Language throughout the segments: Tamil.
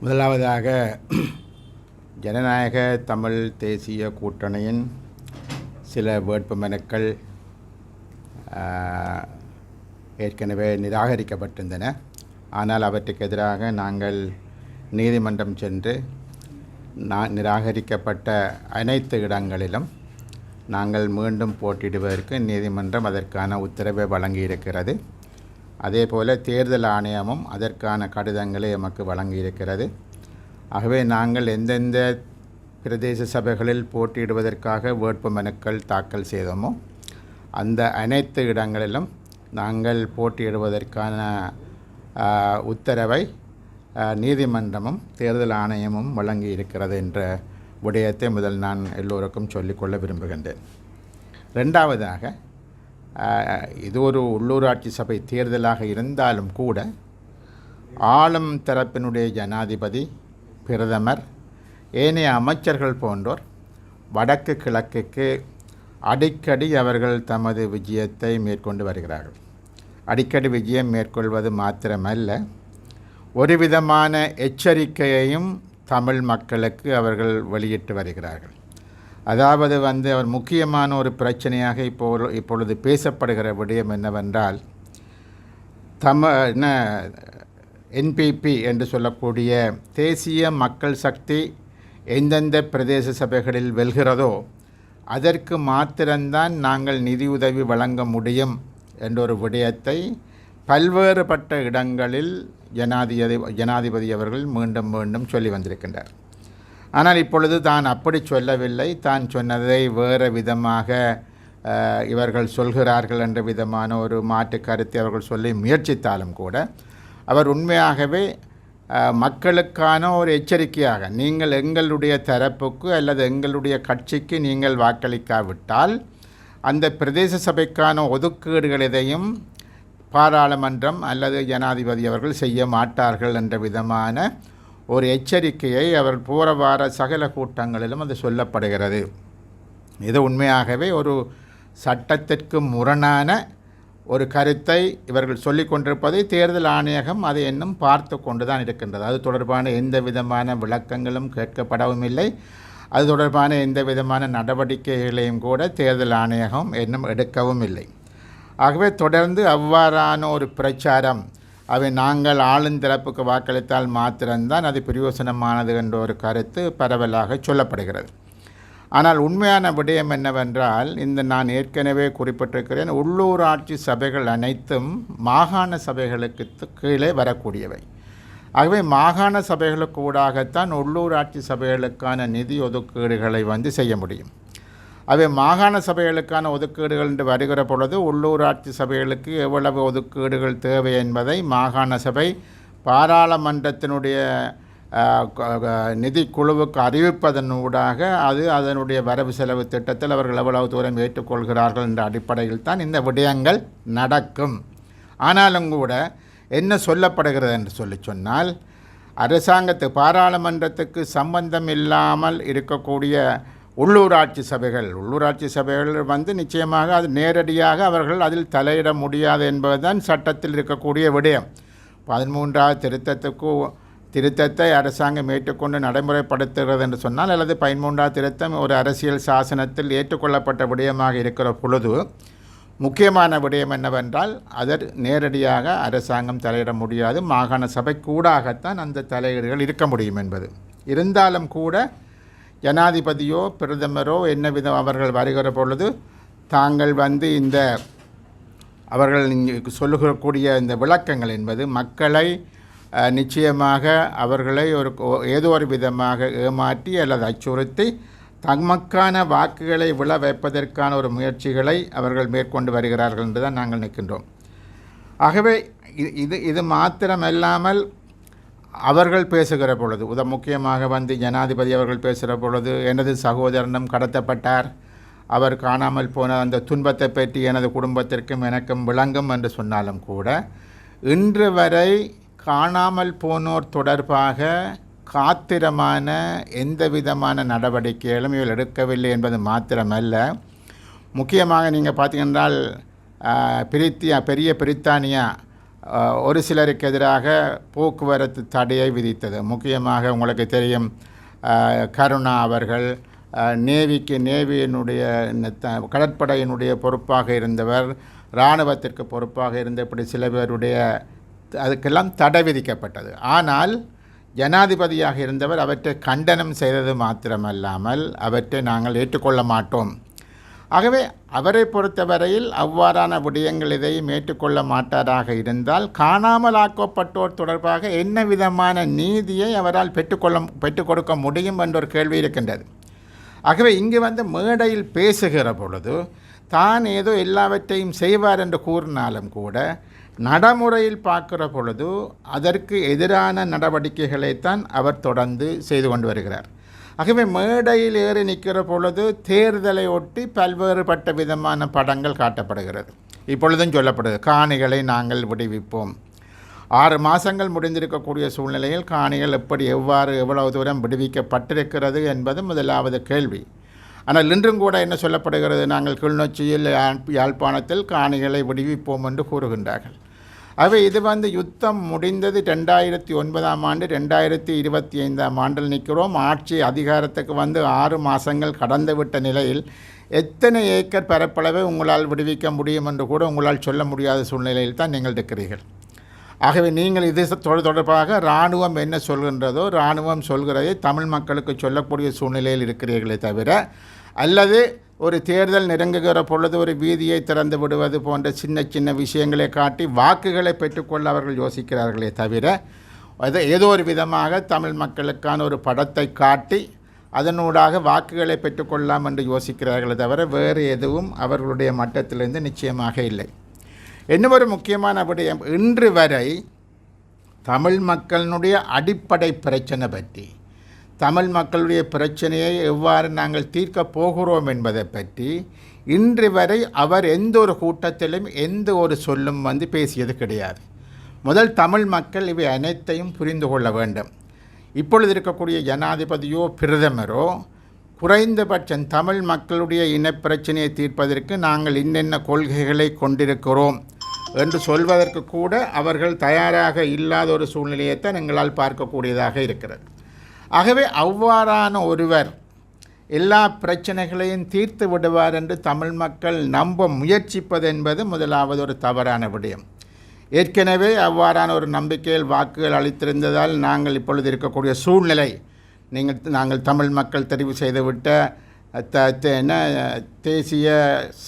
முதலாவதாக ஜனநாயக தமிழ் தேசிய கூட்டணியின் சில வேட்புமனுக்கள் ஏற்கனவே நிராகரிக்கப்பட்டிருந்தன. ஆனால் அவற்றுக்கு எதிராக நாங்கள் நீதிமன்றம் சென்று நிராகரிக்கப்பட்ட அனைத்து இடங்களிலும் நாங்கள் மீண்டும் போட்டியிடுவதற்கு நீதிமன்றம் அதற்கான உத்தரவை வழங்கியிருக்கிறது. அதேபோல் தேர்தல் ஆணையமும் அதற்கான கடிதங்களை எமக்கு வழங்கியிருக்கிறது. ஆகவே நாங்கள் எந்தெந்த பிரதேச சபைகளில் போட்டியிடுவதற்காக வேட்புமனுக்கள் தாக்கல் செய்தோமோ அந்த அனைத்து இடங்களிலும் நாங்கள் போட்டியிடுவதற்கான உத்தரவை நீதிமன்றமும் தேர்தல் ஆணையமும் வழங்கியிருக்கிறது என்ற விடயத்தை முதல் நான் எல்லோருக்கும் சொல்லிக்கொள்ள விரும்புகின்றேன். ரெண்டாவதாக, இது ஒரு உள்ளூராட்சி சபை தேர்தலாக இருந்தாலும் கூட ஆளும் தரப்பினுடைய ஜனாதிபதி, பிரதமர், ஏனைய அமைச்சர்கள் போன்றோர் வடக்கு கிழக்குக்கு அடிக்கடி அவர்கள் தமது விஜயத்தை மேற்கொண்டு வருகிறார்கள். அடிக்கடி விஜயம் மேற்கொள்வது மாத்திரமல்ல, ஒரு விதமான எச்சரிக்கையையும் தமிழ் மக்களுக்கு அவர்கள் வெளியிட்டு வருகிறார்கள். அதாவது அவர் முக்கியமான ஒரு பிரச்சனையாக இப்பொழுது பேசப்படுகிற விடயம் என்னவென்றால், என்பிபி என்று சொல்லக்கூடிய தேசிய மக்கள் சக்தி எந்தெந்த பிரதேச சபைகளில் வெல்கிறதோ அதற்கு மாத்திரம்தான் நாங்கள் நிதியுதவி வழங்க முடியும் என்ற ஒரு விடயத்தை பல்வேறுபட்ட இடங்களில் ஜனாதிபதி அவர்கள் மீண்டும் மீண்டும் சொல்லி வந்திருக்கின்றார். ஆனால் இப்பொழுது தான் அப்படி சொல்லவில்லை. தான் சொன்னதை வேறு விதமாக இவர்கள் சொல்கிறார்கள் என்ற விதமான ஒரு மாற்று கருத்தை அவர்கள் சொல்லி முயற்சித்தாலும் கூட அவர் உண்மையாகவே மக்களுக்கான ஒரு எச்சரிக்கையாக, நீங்கள் எங்களுடைய தரப்புக்கு அல்லது எங்களுடைய கட்சிக்கு நீங்கள் வாக்களிக்காவிட்டால் அந்த பிரதேச சபைக்கான ஒதுக்கீடுகள் எதையும் பாராளுமன்றம் அல்லது ஜனாதிபதி அவர்கள் செய்ய மாட்டார்கள் என்ற விதமான ஒரு எச்சரிக்கையை அவர் போகிற வார சகல கூட்டங்களிலும் அது சொல்லப்படுகிறது. இது உண்மையாகவே ஒரு சட்டத்திற்கு முரணான ஒரு கருத்தை இவர்கள் சொல்லி கொண்டிருப்பதை தேர்தல் ஆணையகம் அதை இன்னும் பார்த்து கொண்டு தான் இருக்கின்றது. அது தொடர்பான எந்த விதமான விளக்கங்களும் கேட்கப்படவும் இல்லை. அது தொடர்பான எந்த விதமான நடவடிக்கைகளையும் கூட தேர்தல் ஆணையகம் இன்னும் எடுக்கவும் இல்லை. ஆகவே தொடர்ந்து அவ்வாறான ஒரு பிரச்சாரம், அவை நாங்கள் ஆளுந்தரப்புக்கு வாக்களித்தால் மாத்திரம்தான் அது பிரயோசனமானது என்ற ஒரு கருத்து பரவலாக சொல்லப்படுகிறது. ஆனால் உண்மையான விடயம் என்னவென்றால், நான் ஏற்கனவே குறிப்பிட்டிருக்கிறேன், உள்ளூராட்சி சபைகள் அனைத்தும் மாகாண சபைகளுக்கு கீழே வரக்கூடியவை. ஆகவே மாகாண சபைகளுக்கு ஊடாகத்தான் உள்ளூராட்சி சபைகளுக்கான நிதி ஒதுக்கீடுகளை செய்ய முடியும். அவை மாகாண சபைகளுக்கான ஒதுக்கீடுகள் என்று வருகிற பொழுது உள்ளூராட்சி சபைகளுக்கு எவ்வளவு ஒதுக்கீடுகள் தேவை என்பதை மாகாண சபை பாராளுமன்றத்தினுடைய நிதி குழுவுக்கு அறிவிப்பதனூடாக அது அதனுடைய வரவு செலவு திட்டத்தில் அவர்கள் எவ்வளவு தூரம் ஏற்றுக்கொள்கிறார்கள் என்ற அடிப்படையில் தான் இந்த விடயங்கள் நடக்கும். ஆனாலும் கூட என்ன சொல்லப்படுகிறது என்று சொன்னால், பாராளுமன்றத்துக்கு சம்பந்தம் இல்லாமல் இருக்கக்கூடிய உள்ளூராட்சி சபைகள் நிச்சயமாக அது நேரடியாக அவர்கள் அதில் தலையிட முடியாது என்பதுதான் சட்டத்தில் இருக்கக்கூடிய விடயம். 13வது திருத்தத்தை அரசாங்கம் ஏற்றுக்கொண்டு நடைமுறைப்படுத்துகிறது என்று சொன்னால், அல்லது 13வது திருத்தம் ஒரு அரசியல் சாசனத்தில் ஏற்றுக்கொள்ளப்பட்ட விடயமாக இருக்கிற பொழுது முக்கியமான விடயம் என்னவென்றால், அதற்கு நேரடியாக அரசாங்கம் தலையிட முடியாது. மாகாண சபை கூடாகத்தான் அந்த தலையீடுகள் இருக்க முடியும் என்பது. இருந்தாலும் கூட ஜனாதிபதியோ பிரதமரோ என்னவிதம் அவர்கள் வருகிற பொழுது தாங்கள் அவர்கள் சொல்லுகக்கூடிய இந்த விளக்கங்கள் என்பது மக்களை நிச்சயமாக அவர்களை ஏதோ ஒரு விதமாக ஏமாற்றி அல்லது அச்சுறுத்தி தமக்கான வாக்குகளை விழ வைப்பதற்கான ஒரு முயற்சிகளை அவர்கள் மேற்கொண்டு வருகிறார்கள் என்று தான் நாங்கள் நிற்கின்றோம். ஆகவே இது மாத்திரமல்லாமல் அவர்கள் பேசுகிற பொழுது, முக்கியமாக ஜனாதிபதி அவர்கள் பேசுகிற பொழுது, எனது சகோதரனும் கடத்தப்பட்டார், அவர் காணாமல் போன அந்த துன்பத்தை பற்றி எனது குடும்பத்திற்கும் எனக்கும் விளங்கும் என்று சொன்னாலும் கூட இன்று வரை காணாமல் போனோர் தொடர்பாக காத்திரமான எந்த விதமான நடவடிக்கைகளும் இவர்கள் எடுக்கவில்லை என்பது மாத்திரமல்ல, முக்கியமாக நீங்கள் பார்த்தீங்கன்றால் பெரிய பிரித்தானியா ஒரு சிலருக்கு எதிராக போக்குவரத்து தடையை விதித்தது. முக்கியமாக உங்களுக்கு தெரியும், கருணா அவர்கள் நேவியினுடைய கடற்படையினுடைய பொறுப்பாக இருந்தவர், இராணுவத்திற்கு பொறுப்பாக இருந்த இப்படி சில பேருடைய அதுக்கெல்லாம் தடை விதிக்கப்பட்டது. ஆனால் ஜனாதிபதியாக இருந்தவர் அவற்றை கண்டனம் செய்தது மாத்திரமல்லாமல் அவற்றை நாங்கள் ஏற்றுக்கொள்ள மாட்டோம். ஆகவே அவரை பொறுத்தவரையில் அவ்வாறான விடயங்கள் இதையும் ஏற்றுக்கொள்ள மாட்டாராக இருந்தால் காணாமலாக்கப்பட்டோர் தொடர்பாக என்ன விதமான நீதியை அவரால் பெற்றுக் கொடுக்க முடியும் என்ற ஒரு கேள்வி இருக்கின்றது. ஆகவே இங்கு வந்து மேடையில் பேசுகிற பொழுது தான் ஏதோ எல்லாவற்றையும் செய்வார் என்று கூறினாலும் கூட நடைமுறையில் பார்க்கிற பொழுது அதற்கு எதிரான நடவடிக்கைகளைத்தான் அவர் தொடர்ந்து செய்து கொண்டு வருகிறார். ஆகவே மேடையில் ஏறி நிற்கிற பொழுது தேர்தலை ஒட்டி பல்வேறுபட்ட விதமான படங்கள் காட்டப்படுகிறது. இப்பொழுதும் சொல்லப்படுது, காணிகளை நாங்கள் விடுவிப்போம். 6 மாதங்கள் முடிந்திருக்கக்கூடிய சூழ்நிலையில் காணிகள் எவ்வளவு தூரம் விடுவிக்கப்பட்டிருக்கிறது என்பது முதலாவது கேள்வி. ஆனால் இன்றும் கூட என்ன சொல்லப்படுகிறது, நாங்கள் கிளிநொச்சியில் யாழ்ப்பாணத்தில் காணிகளை விடுவிப்போம் என்று கூறுகின்றார்கள். ஆகவே இது வந்து யுத்தம் முடிந்தது 2009ஆம் ஆண்டு, 2025ஆம் ஆண்டில் நிற்கிறோம். ஆட்சி அதிகாரத்துக்கு வந்து 6 மாதங்கள் கடந்துவிட்ட நிலையில் எத்தனை ஏக்கர் பரப்பளவை உங்களால் விடுவிக்க முடியும் என்று கூட உங்களால் சொல்ல முடியாத சூழ்நிலையில் தான் நீங்கள் இருக்கிறீர்கள். ஆகவே நீங்கள் இது தொடர்பாக இராணுவம் என்ன சொல்கின்றதோ இராணுவம் சொல்கிறதை தமிழ் மக்களுக்கு சொல்லக்கூடிய சூழ்நிலையில் இருக்கிறீர்களே தவிர, அல்லது ஒரு தேர்தல் நெருங்குகிற பொழுது ஒரு வீதியை திறந்து விடுவது போன்ற சின்ன சின்ன விஷயங்களை காட்டி வாக்குகளை பெற்றுக்கொள்ள அவர்கள் யோசிக்கிறார்களே தவிர, ஏதோ ஒரு விதமாக தமிழ் மக்களுக்கான ஒரு படத்தை காட்டி அதனூடாக வாக்குகளை பெற்றுக்கொள்ளலாம் என்று யோசிக்கிறார்களே தவிர வேறு எதுவும் அவர்களுடைய மட்டத்திலிருந்து நிச்சயமாக இல்லை. இன்னும் ஒரு முக்கியமான விடயம், இன்று வரை தமிழ் மக்களினுடைய அடிப்படை பிரச்சனை பற்றி, தமிழ் மக்களுடைய பிரச்சனையை எவ்வாறு நாங்கள் தீர்க்கப் போகிறோம் என்பதை பற்றி இன்று வரை அவர் எந்த ஒரு கூட்டத்திலும் எந்த ஒரு சொல்லும் வந்து பேசியது கிடையாது. முதல் தமிழ் மக்கள் இவை அனைத்தையும் புரிந்து கொள்ள வேண்டும். இப்பொழுது இருக்கக்கூடிய ஜனாதிபதியோ பிரதமரோ குறைந்தபட்சம் தமிழ் மக்களுடைய இனப்பிரச்சனையை தீர்ப்பதற்கு நாங்கள் இன்னென்ன கொள்கைகளை கொண்டிருக்கிறோம் என்று சொல்வதற்கு கூட அவர்கள் தயாராக இல்லாத ஒரு சூழ்நிலையைத்தான் எங்களால் பார்க்கக்கூடியதாக இருக்கிறது. ஆகவே அவ்வாறான ஒருவர் எல்லா பிரச்சனைகளையும் தீர்த்து விடுவார் என்று தமிழ் மக்கள் நம்ப முயற்சிப்பது என்பது முதலாவது ஒரு தவறான விடயம். ஏற்கனவே அவ்வாறான ஒரு நம்பிக்கையில் வாக்குகள் அளித்திருந்ததால் நாங்கள் இப்பொழுது இருக்கக்கூடிய சூழ்நிலை, நாங்கள் தமிழ் மக்கள் தெரிவு செய்துவிட்ட தேசிய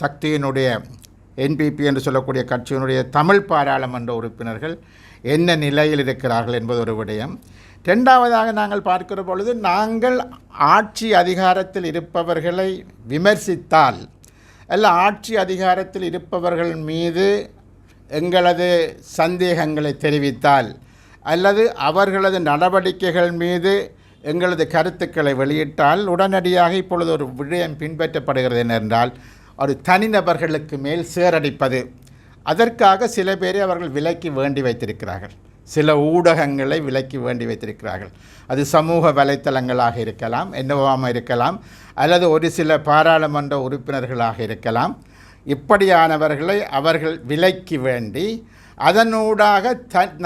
சக்தியினுடைய NPP என்று சொல்லக்கூடிய கட்சியினுடைய தமிழ் பாராளுமன்ற உறுப்பினர்கள் என்ன நிலையில் இருக்கிறார்கள் என்பது ஒரு விடயம். இரண்டாவதாக நாங்கள் பார்க்கிற பொழுது நாங்கள் ஆட்சி அதிகாரத்தில் இருப்பவர்களை விமர்சித்தால் அல்ல ஆட்சி அதிகாரத்தில் இருப்பவர்கள் மீது எங்களது சந்தேகங்களை தெரிவித்தால் அல்லது அவர்களது நடவடிக்கைகள் மீது எங்களது கருத்துக்களை வெளியிட்டால் உடனடியாக இப்பொழுது ஒரு விடயம் பின்பற்றப்படுகிறது என்னென்றால் ஒரு தனிநபர்களுக்கு மேல் சேரடிப்பது. அதற்காக சில பேரை அவர்கள் விலக்கி வேண்டி வைத்திருக்கிறார்கள், சில ஊடகங்களை விலக்கி வேண்டி வைத்திருக்கிறார்கள். அது சமூக வலைத்தளங்களாக இருக்கலாம், என்னவாக இருக்கலாம், அல்லது ஒரு சில பாராளுமன்ற உறுப்பினர்களாக இருக்கலாம். இப்படியானவர்களை அவர்கள் விலக்கி வேண்டி அதனூடாக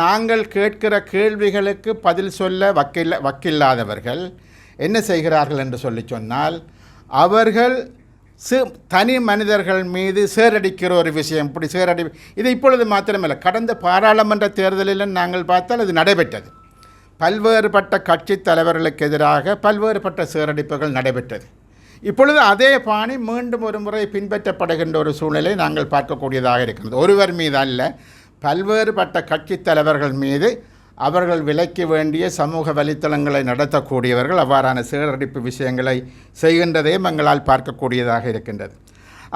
நாங்கள் கேட்கிற கேள்விகளுக்கு பதில் சொல்ல வக்கில்லாதவர்கள் என்ன செய்கிறார்கள் என்று சொன்னால் அவர்கள் தனி மனிதர்கள் மீது சேரடிக்கிற ஒரு விஷயம். இப்படி இது இப்பொழுது மாத்திரமல்ல, கடந்த பாராளுமன்ற தேர்தலில் நாங்கள் பார்த்தால் அது நடைபெற்றது. பல்வேறுபட்ட கட்சி தலைவர்களுக்கு எதிராக பல்வேறுபட்ட சேரடிப்புகள் நடைபெற்றது. இப்பொழுது அதே பாணி மீண்டும் ஒரு முறை பின்பற்றப்படுகின்ற ஒரு சூழ்நிலை நாங்கள் பார்க்கக்கூடியதாக இருக்கிறது. ஒருவர் மீது அல்ல, பல்வேறுபட்ட கட்சி தலைவர்கள் மீது அவர்கள் விலக்க வேண்டிய சமூக வலைத்தளங்களை நடத்தக்கூடியவர்கள் அவ்வாறான சேரடிப்பு விஷயங்களை செய்கின்றதையும் எங்களால் பார்க்கக்கூடியதாக இருக்கின்றது.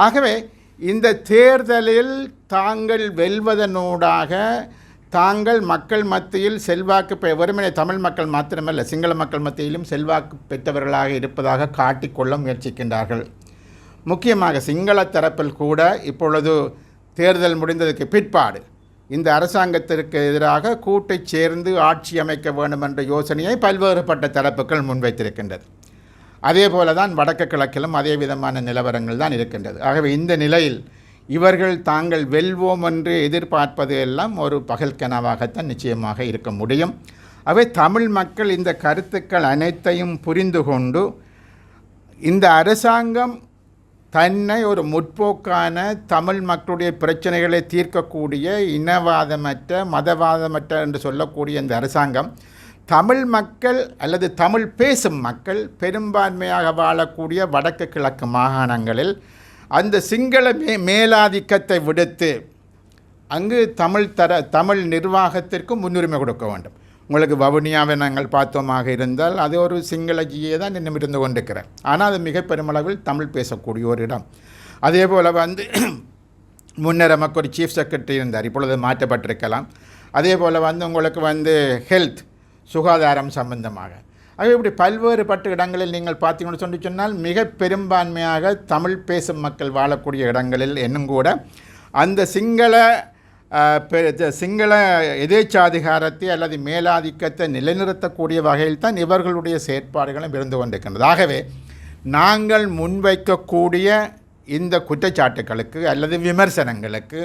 ஆகவே இந்த தேர்தலில் தாங்கள் வெல்வதனூடாக தாங்கள் மக்கள் மத்தியில் செல்வாக்கு வெறுமனே தமிழ் மக்கள் மாத்திரமல்ல சிங்கள மக்கள் மத்தியிலும் செல்வாக்கு பெற்றவர்களாக இருப்பதாக காட்டிக்கொள்ள முயற்சிக்கின்றார்கள். முக்கியமாக சிங்கள தரப்பில் கூட இப்பொழுது தேர்தல் முடிந்ததுக்கு பிற்பாடு இந்த அரசாங்கத்திற்கு எதிராக கூட்டை சேர்ந்து ஆட்சி அமைக்க வேண்டும் என்ற யோசனையை பல்வேறுபட்ட தரப்புகள் முன்வைத்திருக்கின்றது. அதே போல தான் வடக்கு கிழக்கிலும் அதே விதமான நிலவரங்கள் தான் இருக்கின்றது. ஆகவே இந்த நிலையில் இவர்கள் தாங்கள் வெல்வோம் என்று எதிர்பார்ப்பது எல்லாம் ஒரு பகல் கனவாகத்தான் நிச்சயமாக இருக்க முடியும். அவை தமிழ் மக்கள் இந்த கருத்துக்கள் அனைத்தையும் புரிந்து கொண்டு இந்த அரசாங்கம் தன்னை ஒரு முற்போக்கான தமிழ் மக்களுடைய பிரச்சனைகளை தீர்க்கக்கூடிய இனவாதமற்ற மதவாதமற்ற என்று சொல்லக்கூடிய இந்த அரசாங்கம் தமிழ் மக்கள் அல்லது தமிழ் பேசும் மக்கள் பெரும்பான்மையாக வாழக்கூடிய வடக்கு கிழக்கு மாகாணங்களில் அந்த சிங்கள மேலாதிக்கத்தை விடுத்து அங்கு தமிழ் நிர்வாகத்திற்கு முன்னுரிமை கொடுக்க வேண்டும். உங்களுக்கு வவுனியாவை நாங்கள் பார்த்தோமாக இருந்தால் அது ஒரு சிங்களஜியை தான் இன்னும் இருந்து கொண்டிருக்கிறேன். ஆனால் அது மிக பெருமளவில் தமிழ் பேசக்கூடிய ஒரு இடம். அதே போல் முன்னர் நமக்கு ஒரு சீஃப் செக்ரட்டரி இருந்தார், இப்பொழுது மாற்றப்பட்டிருக்கலாம். அதே போல் உங்களுக்கு ஹெல்த் சுகாதாரம் சம்பந்தமாக ஆகவே இப்படி பல்வேறுபட்ட இடங்களில் நீங்கள் பார்த்தீங்கன்னு சொன்னால் மிக பெரும்பான்மையாக தமிழ் பேசும் மக்கள் வாழக்கூடிய இடங்களில் இன்னும் கூட அந்த சிங்கள எதேச்சாதிகாரத்தை அல்லது மேலாதிக்கத்தை நிலைநிறுத்தக்கூடிய வகையில் தான் இவர்களுடைய செயற்பாடுகளும் இருந்து கொண்டிருக்கின்றது. ஆகவே நாங்கள் முன்வைக்கக்கூடிய இந்த குற்றச்சாட்டுகளுக்கு அல்லது விமர்சனங்களுக்கு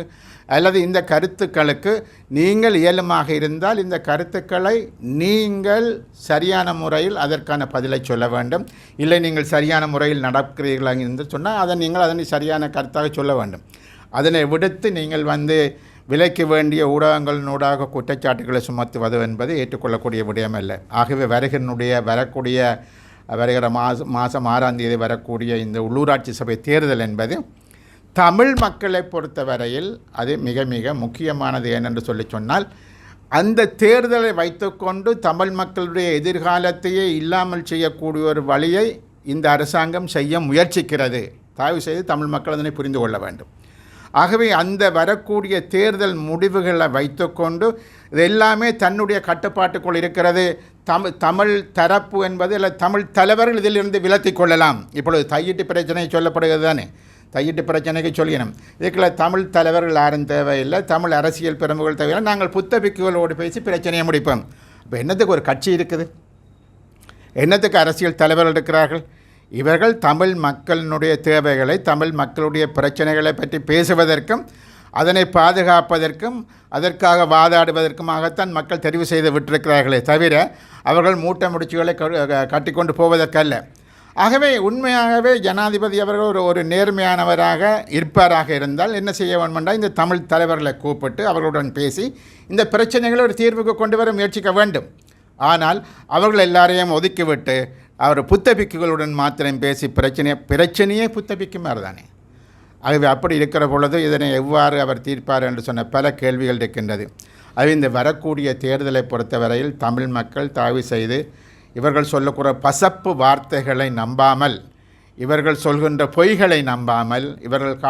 அல்லது இந்த கருத்துக்களுக்கு நீங்கள் இயலுமாக இருந்தால் இந்த கருத்துக்களை நீங்கள் சரியான முறையில் அதற்கான பதிலை சொல்ல வேண்டும். இல்லை நீங்கள் சரியான முறையில் நடக்கிறீர்களாக என்று சொன்னால் அதனை சரியான கருத்தாக சொல்ல வேண்டும். அதனை விடுத்து நீங்கள் விலைக்கு வேண்டிய ஊடகங்களினூடாக குற்றச்சாட்டுகளை சுமத்துவது என்பது ஏற்றுக்கொள்ளக்கூடிய விடயமல்ல. ஆகவே வருகிற மாதம் 6ஆம் தேதி வரக்கூடிய இந்த உள்ளூராட்சி சபை தேர்தல் என்பது தமிழ் மக்களை பொறுத்தவரையில் அது மிக மிக முக்கியமானது. ஏனென்று சொன்னால் அந்த தேர்தலை வைத்துக்கொண்டு தமிழ் மக்களுடைய எதிர்காலத்தையே இல்லாமல் செய்யக்கூடிய ஒரு வழியை இந்த அரசாங்கம் செய்ய முயற்சிக்கிறது. தயவு செய்து தமிழ் மக்கள் அதனை புரிந்து கொள்ள வேண்டும். ஆகவே அந்த வரக்கூடிய தேர்தல் முடிவுகளை வைத்துக்கொண்டு இது எல்லாமே தன்னுடைய கட்டுப்பாட்டுக்குள் இருக்கிறது. தமிழ் தரப்பு என்பது இல்லை தமிழ் தலைவர்கள் இதிலிருந்து விலத்தி கொள்ளலாம். இப்பொழுது தையிட்டு பிரச்சனை சொல்லப்படுகிறது தானே, தையிட்டு பிரச்சனைக்கு சொல்லிடணும். இதுக்குள்ள தமிழ் தலைவர்கள் யாரும் தேவையில்லை, தமிழ் அரசியல் பிரமுகர்கள் தேவையில்லை, நாங்கள் புத்தபிக்குகளோடு பேசி பிரச்சனையை முடிப்போம். இப்போ என்னத்துக்கு ஒரு கட்சி இருக்குது, என்னத்துக்கு அரசியல் தலைவர்கள் இருக்கிறார்கள்? இவர்கள் தமிழ் மக்களினுடைய தேவைகளை தமிழ் மக்களுடைய பிரச்சனைகளை பற்றி பேசுவதற்கும் அதனை பாதுகாப்பதற்கும் அதற்காக வாதாடுவதற்குமாகத்தான் மக்கள் தெரிவு செய்து விட்டிருக்கிறார்களே தவிர அவர்கள் மூட்டை முடிச்சுகளை கட்டிக்கொண்டு போவதற்கல்ல. ஆகவே உண்மையாகவே ஜனாதிபதி அவர்கள் ஒரு நேர்மையானவராக இருப்பாராக இருந்தால் என்ன செய்ய வேண்டுமென்றால் இந்த தமிழ் தலைவர்களை கூப்பிட்டு அவர்களுடன் பேசி இந்த பிரச்சனைகளை ஒரு தீர்வுக்கு கொண்டு வர முயற்சிக்க வேண்டும். ஆனால் அவர்கள் எல்லாரையும் ஒதுக்கிவிட்டு அவர் புத்தபிக்குகளுடன் மாத்திரம் பேசி பிரச்சனையே புத்தபிக்கு மாதிரி தானே. ஆகவே அப்படி இருக்கிற பொழுது இதனை எவ்வாறு அவர் தீர்ப்பார் என்று சொன்ன பல கேள்விகள் இருக்கின்றது. அது இந்த வரக்கூடிய தேர்தலை பொறுத்தவரையில் தமிழ் மக்கள் தயவு செய்து இவர்கள் சொல்லக்கூட பசப்பு வார்த்தைகளை நம்பாமல், இவர்கள் சொல்கின்ற பொய்களை நம்பாமல், இவர்கள்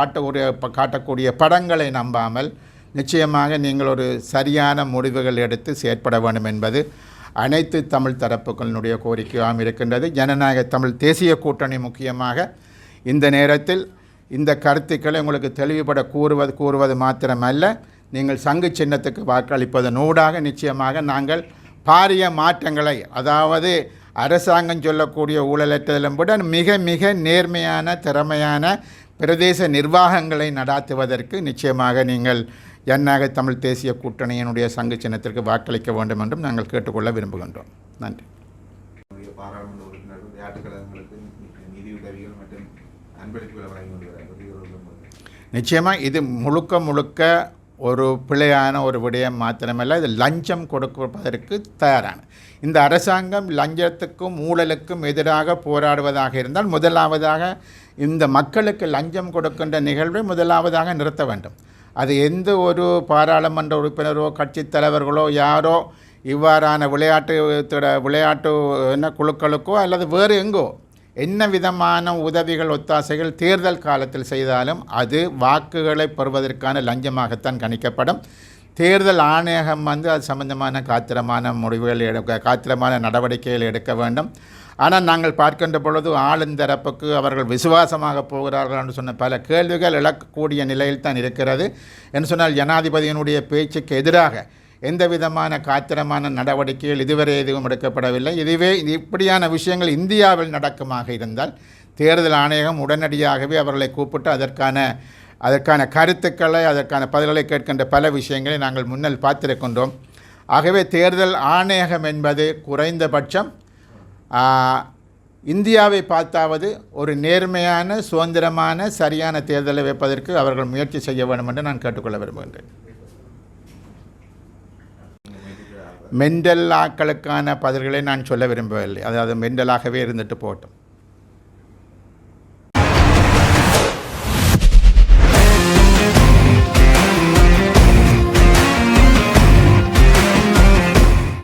காட்டக்கூடிய படங்களை நம்பாமல் நிச்சயமாக நீங்கள் ஒரு சரியான முடிவுகள் எடுத்து செயற்பட வேண்டும் என்பது அனைத்து தமிழ் தரப்புகளினுடைய கோரிக்கையாகவும் இருக்கின்றது. ஜனநாயக தமிழ் தேசிய கூட்டணி முக்கியமாக இந்த நேரத்தில் இந்த கருத்துக்களை உங்களுக்கு தெளிவுபட கூறுவது மாத்திரமல்ல, நீங்கள் சங்கு சின்னத்துக்கு வாக்களிப்பதனூடாக நிச்சயமாக நாங்கள் பாரிய மாற்றங்களை, அதாவது அரசாங்கம் சொல்லக்கூடிய ஊழலற்றதிலும் விட மிக மிக நேர்மையான திறமையான பிரதேச நிர்வாகங்களை நடாத்துவதற்கு நிச்சயமாக நீங்கள் ஜனநாயக தமிழ் தேசிய கூட்டணியினுடைய சங்கு சின்னத்திற்கு வாக்களிக்க வேண்டும் என்றும் நாங்கள் கேட்டுக்கொள்ள விரும்புகின்றோம். நன்றி. பாராளுமன்ற உறுப்பினர்கள் விளையாட்டுக்கழகங்களுக்கு நிதியுதவிகள் மற்றும் அன்பளிப்புகளை வழங்கி நிச்சயமாக இது முழுக்க ஒரு பிழையான ஒரு விடயம் மாத்திரமல்ல, இது லஞ்சம் கொடுப்பதற்கு தயாரான இந்த அரசாங்கம் லஞ்சத்துக்கும் ஊழலுக்கும் எதிராக போராடுவதாக இருந்தால் முதலாவதாக இந்த மக்களுக்கு லஞ்சம் கொடுக்கின்ற நிகழ்வை முதலாவதாக நிறுத்த வேண்டும். அது எந்த ஒரு பாராளுமன்ற உறுப்பினரோ கட்சி தலைவர்களோ யாரோ இவ்வாறான விளையாட்டு குழுக்களுக்கோ அல்லது வேறு எங்கோ என்ன விதமான உதவிகள் ஒத்தாசைகள் தேர்தல் காலத்தில் செய்தாலும் அது வாக்குகளை பெறுவதற்கான லஞ்சமாகத்தான் கணிக்கப்படும். தேர்தல் ஆணையகம் அது சம்பந்தமான காத்திரமான நடவடிக்கைகள் எடுக்க வேண்டும். ஆனால் நாங்கள் பார்க்கின்ற பொழுது ஆளுந்தரப்புக்கு அவர்கள் விசுவாசமாக போகிறார்கள் என்று சொன்ன பல கேள்விகள் இழக்கக்கூடிய நிலையில் தான் இருக்கிறது. என்று சொன்னால் ஜனாதிபதியினுடைய பேச்சுக்கு எதிராக எந்த விதமான காத்திரமான நடவடிக்கைகள் இதுவரை எதுவும் எடுக்கப்படவில்லை. இப்படியான விஷயங்கள் இந்தியாவில் நடக்குமாக இருந்தால் தேர்தல் ஆணையகம் உடனடியாகவே அவர்களை கூப்பிட்டு அதற்கான அதற்கான கருத்துக்களை அதற்கான பதில்களை கேட்கின்ற பல விஷயங்களை நாங்கள் முன்னால் பார்த்திருக்கின்றோம். ஆகவே தேர்தல் ஆணையகம் என்பது குறைந்தபட்சம் இந்தியாவை பார்த்தாவது ஒரு நேர்மையான சுதந்திரமான சரியான தேர்தலை வைப்பதற்கு அவர்கள் முயற்சி செய்ய வேண்டும் என்று நான் கேட்டுக்கொள்ள விரும்புகின்றேன். மெண்டல் ஆக்களுக்கான பதில்களை நான் சொல்ல விரும்பவில்லை. அதாவது மெண்டலாகவே இருந்துட்டு போகட்டும்.